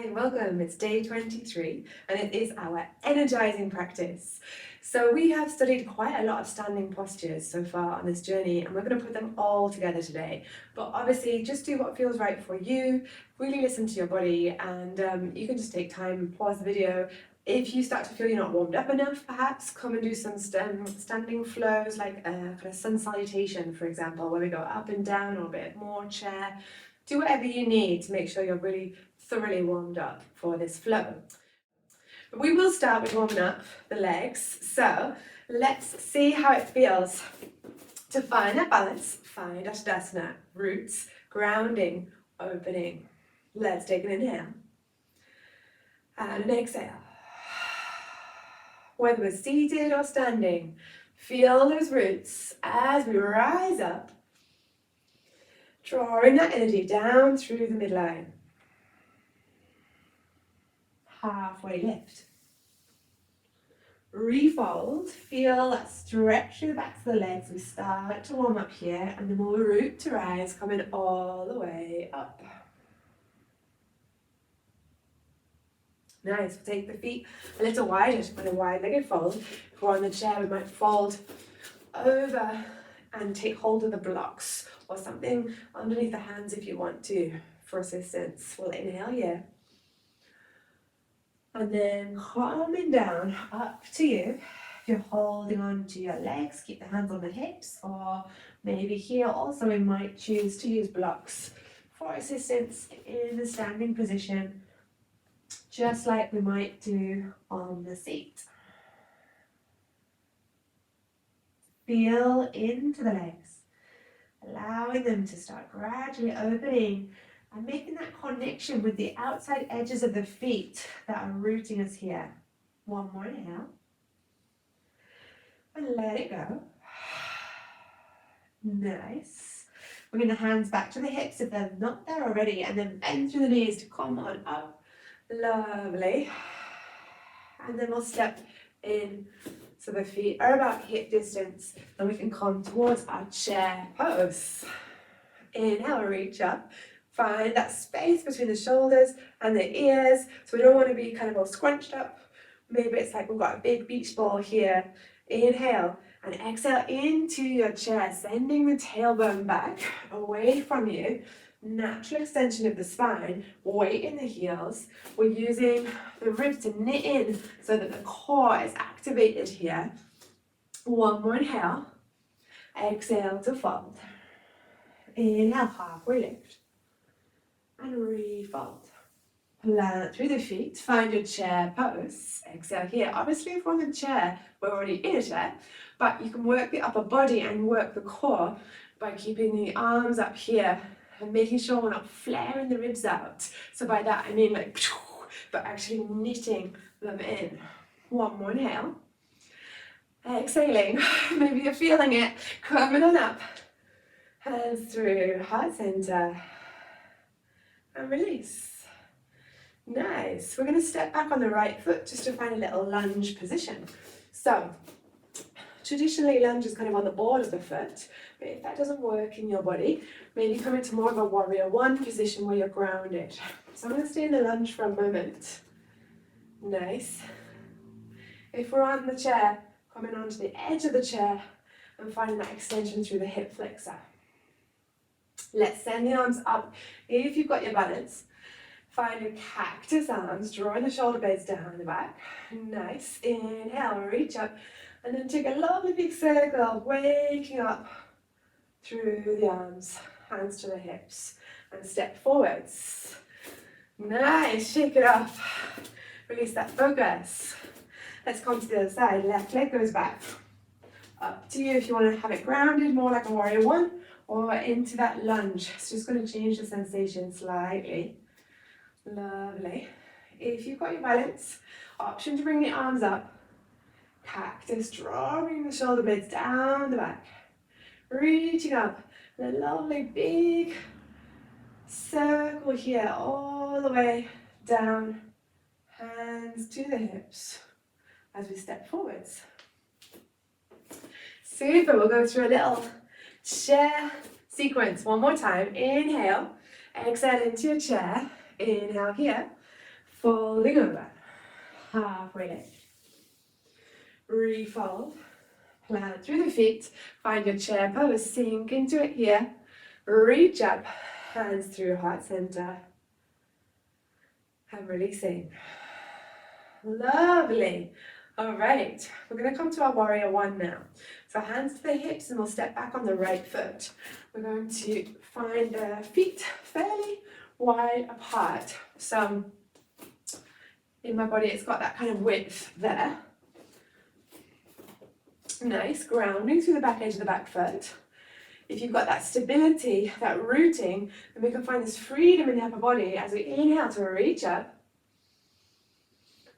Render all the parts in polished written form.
Hi, welcome. It's day 23 and it is our energizing practice. So we have studied quite a lot of standing postures so far on this journey and we're going to put them all together today. But obviously just do what feels right for you, really listen to your body, and you can just take time and pause the video. If you start to feel you're not warmed up enough, perhaps come and do some standing flows, like a kind of sun salutation, for example, where we go up and down, or a bit more chair. Do whatever you need to make sure you're really thoroughly warmed up for this flow. But we will start with warming up the legs. So let's see how it feels to find that balance, find Ashdasana, roots, grounding, opening. Let's take an inhale and an exhale. Whether we're seated or standing, feel those roots as we rise up, drawing that energy down through the midline. Halfway lift. Refold, feel that stretch through the backs of the legs. We start to warm up here, and then we'll root to rise, coming all the way up. Nice, we'll take the feet a little wider, kind of wide-legged fold. If we're on the chair, we might fold over and take hold of the blocks or something underneath the hands if you want to for assistance. We'll inhale here. And then calming down, up to you. If you're holding on to your legs, keep the hands on the hips, or maybe here also we might choose to use blocks for assistance in the standing position, just like we might do on the seat. Feel into the legs, allowing them to start gradually opening and making that connection with the outside edges of the feet that are rooting us here. One more inhale. And let it go. Nice. Bring the hands back to the hips if they're not there already, and then bend through the knees to come on up. Lovely. And then we'll step in so the feet are about hip distance, and we can come towards our chair pose. Inhale, reach up. Find that space between the shoulders and the ears. So we don't want to be kind of all scrunched up. Maybe it's like we've got a big beach ball here. Inhale and exhale into your chair, sending the tailbone back away from you. Natural extension of the spine, weight in the heels. We're using the ribs to knit in so that the core is activated here. One more inhale. Exhale to fold. Inhale, halfway lift. And refold. Plant through the feet, find your chair pose. Exhale here. Obviously, if we're on the chair, we're already in a chair, but you can work the upper body and work the core by keeping the arms up here and making sure we're not flaring the ribs out. So by that, I mean like, but actually knitting them in. One more inhale. Exhaling. Maybe you're feeling it. Coming on up. Hands through, heart center. And release. Nice. We're going to step back on the right foot just to find a little lunge position. So, traditionally lunge is kind of on the ball of the foot, but if that doesn't work in your body, maybe come into more of a warrior one position where you're grounded. So I'm going to stay in the lunge for a moment. Nice. If we're on the chair, coming onto the edge of the chair and finding that extension through the hip flexor. Let's send the arms up. If you've got your balance, find your cactus arms, drawing the shoulder blades down the back. Nice. Inhale, reach up, and then take a lovely big circle, waking up through the arms, hands to the hips, and step forwards. Nice. Shake it off. Release that focus. Let's come to the other side. Left leg goes back. Up to you if you want to have it grounded, more like a warrior one, or into that lunge. It's just going to change the sensation slightly. Lovely. If you've got your balance, option to bring the arms up. Cactus, drawing the shoulder blades down the back. Reaching up. And a lovely big circle here, all the way down. Hands to the hips as we step forwards. Super. We'll go through a little chair sequence one more time. Inhale, exhale into your chair. Inhale here, folding over, halfway lift, refold, plant through the feet, find your chair pose, sink into it here, reach up, hands through heart center, and releasing. Lovely. All right, we're going to come to our warrior one now. So hands to the hips and we'll step back on the right foot. We're going to find the feet fairly wide apart. So in my body it's got that kind of width there. Nice, grounding through the back edge of the back foot. If you've got that stability, that rooting, then we can find this freedom in the upper body as we inhale to reach up.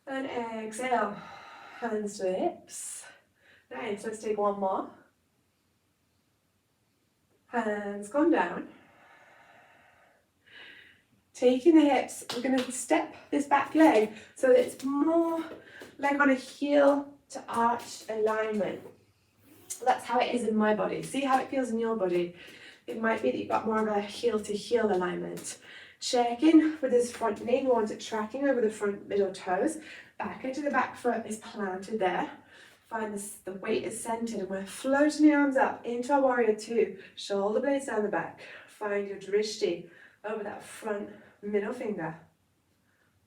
And exhale, hands to the hips. Nice, let's take one more. Hands come down. Taking the hips, we're going to step this back leg so that it's more like on a heel to arch alignment. That's how it is in my body. See how it feels in your body. It might be that you've got more of a heel to heel alignment. Check in with this front knee. We want it tracking over the front middle toes. Back edge of the back foot is planted there. Find this, the weight is centered and we're floating the arms up into our warrior two. Shoulder blades down the back. Find your drishti over that front middle finger.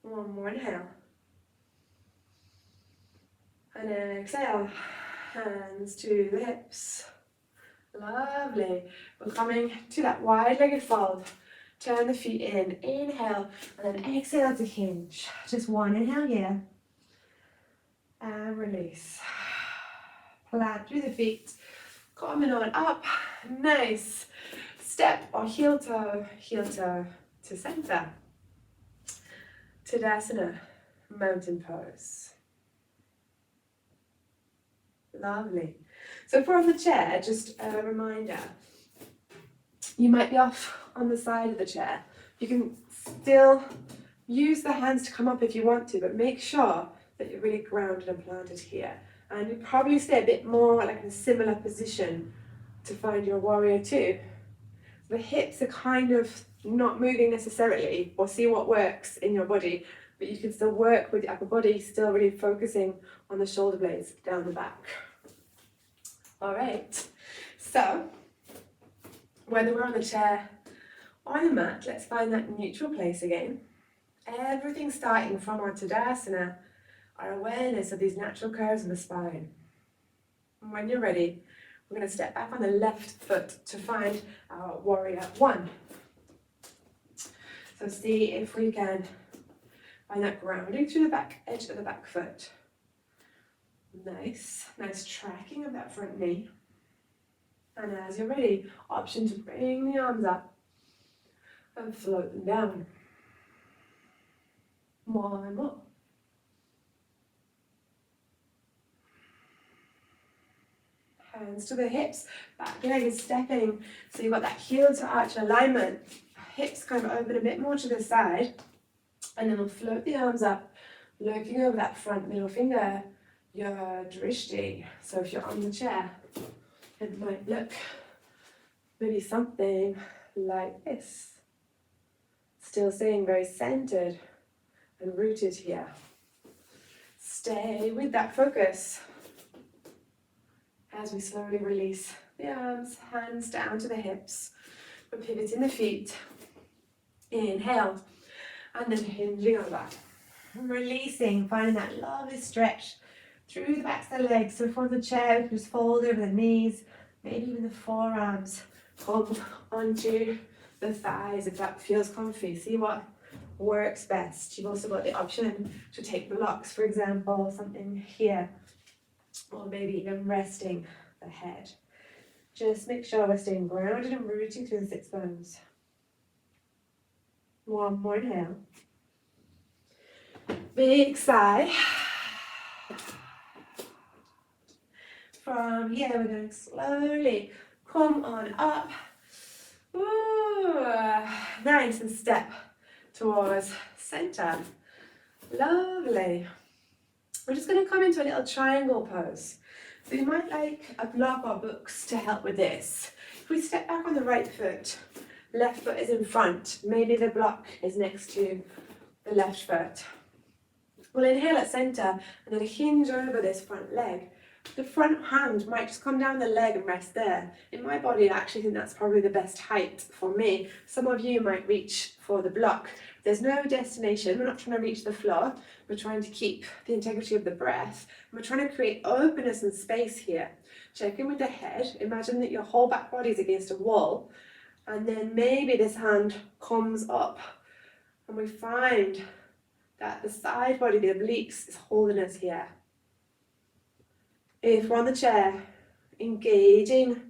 One more inhale. And exhale. Hands to the hips. Lovely. We're coming to that wide-legged fold. Turn the feet in. Inhale. And then exhale to hinge. Just one inhale here. And release. Plant through the feet. Coming on up. Nice. Step or heel toe to center. Tadasana. Mountain pose. Lovely. So if we're on the chair, just a reminder, you might be off on the side of the chair. You can still use the hands to come up if you want to, but make sure that you're really grounded and planted here. And you probably stay a bit more like in a similar position to find your warrior two. The hips are kind of not moving necessarily, or see what works in your body, but you can still work with the upper body, still really focusing on the shoulder blades down the back. All right, so whether we're on the chair or on the mat, let's find that neutral place again. Everything starting from our Tadasana, our awareness of these natural curves in the spine. And when you're ready, we're going to step back on the left foot to find our warrior one. So see if we can find that grounding through the back edge of the back foot. Nice, nice tracking of that front knee. And as you're ready, option to bring the arms up and float them down. One more. Hands to the hips, back leg is stepping, so you've got that heel to arch alignment. Hips kind of open a bit more to the side, and then we'll float the arms up, looking over that front middle finger, your drishti. So if you're on the chair, it might look maybe something like this. Still staying very centered and rooted here. Stay with that focus as we slowly release the arms, hands down to the hips. We're pivoting the feet. Inhale, and then hinging over. Releasing, finding that lovely stretch through the backs of the legs. So if we're on the chair, we can just fold over the knees, maybe even the forearms. Come onto the thighs if that feels comfy. See what works best. You've also got the option to take blocks, for example, something here, or maybe even resting the head. Just make sure we're staying grounded and rooting through the sits bones. One more inhale. Big sigh. From here, we're going to slowly come on up. Ooh, nice, and step towards center. Lovely. We're just going to come into a little triangle pose. So you might like a block or books to help with this. If we step back on the right foot, left foot is in front. Maybe the block is next to the left foot. We'll inhale at center and then hinge over this front leg. The front hand might just come down the leg and rest there. In my body, I actually think that's probably the best height for me. Some of you might reach for the block. There's no destination. We're not trying to reach the floor. We're trying to keep the integrity of the breath. We're trying to create openness and space here. Check in with the head. Imagine that your whole back body is against a wall. And then maybe this hand comes up. And we find that the side body, the obliques, is holding us here. If we're on the chair, engaging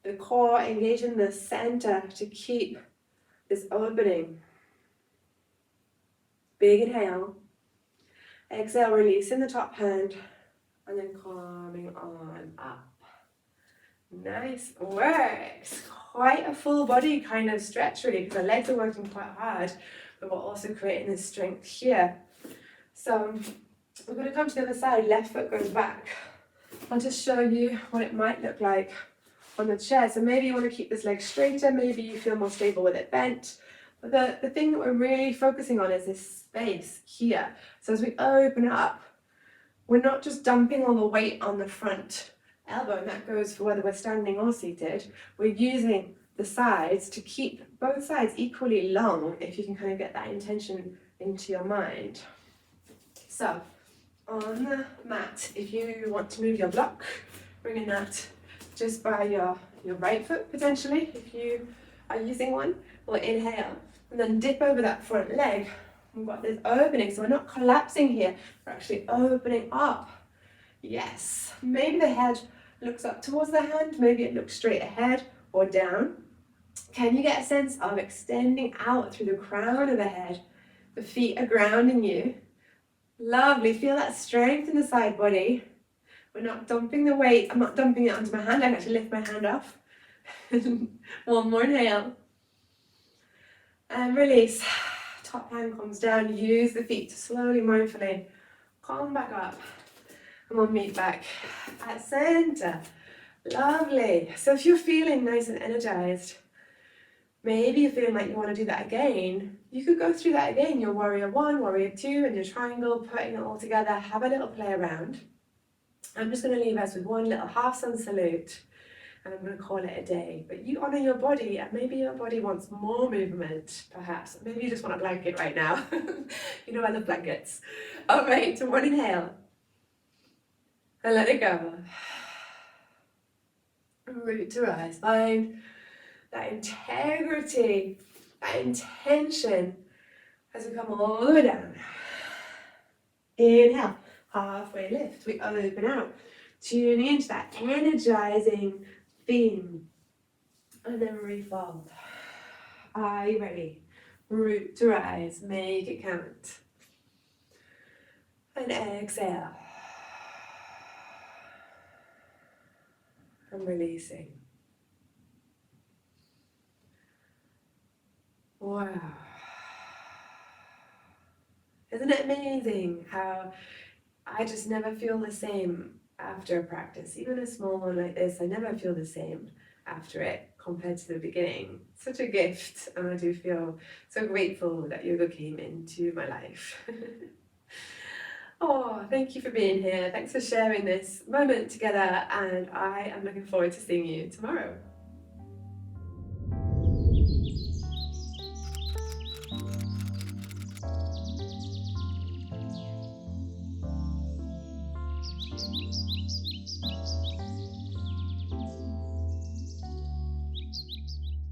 the core, engaging the center to keep this opening. Big inhale. Exhale, releasing the top hand, and then coming on up. Nice work. Quite a full body kind of stretch really, because the legs are working quite hard, but we're also creating this strength here. So we're going to come to the other side. Left foot goes back. I'll just show you what it might look like on the chair. So maybe you want to keep this leg straighter, maybe you feel more stable with it bent. But the thing that we're really focusing on is this space here. So as we open up, we're not just dumping all the weight on the front elbow, and that goes for whether we're standing or seated. We're using the sides to keep both sides equally long, if you can kind of get that intention into your mind. So on the mat, if you want to move your block, bringing that just by your right foot potentially, if you are using one, we'll inhale and then dip over that front leg. We've got this opening, so we're not collapsing here, we're actually opening up. Yes, maybe the head looks up towards the hand, maybe it looks straight ahead or down. Can you get a sense of extending out through the crown of the head? The feet are grounding you. Lovely, feel that strength in the side body. We're not dumping the weight, I'm not dumping it onto my hand, I can actually lift my hand off. One more inhale. And release. Top hand comes down, use the feet to slowly, mindfully come back up. And we'll meet back at center. Lovely. So if you're feeling nice and energized, maybe you're feeling like you want to do that again, you could go through that again, your warrior one, warrior two, and your triangle, putting it all together, have a little play around. I'm just going to leave us with one little half sun salute, and I'm going to call it a day. But you honor your body, and maybe your body wants more movement, perhaps. Maybe you just want a blanket right now. You know I love blankets. All right, so one inhale. And let it go. Root to rise. Find that integrity, that intention as we come all the way down. Inhale, halfway lift. We open out, tuning into that energizing theme. And then refold. Are you ready? Root to rise. Make it count. And exhale. And releasing. Wow. Isn't it amazing how I just never feel the same after a practice? Even a small one like this, I never feel the same after it compared to the beginning. Such a gift, and I do feel so grateful that yoga came into my life. Oh, thank you for being here. Thanks for sharing this moment together, and I am looking forward to seeing you tomorrow.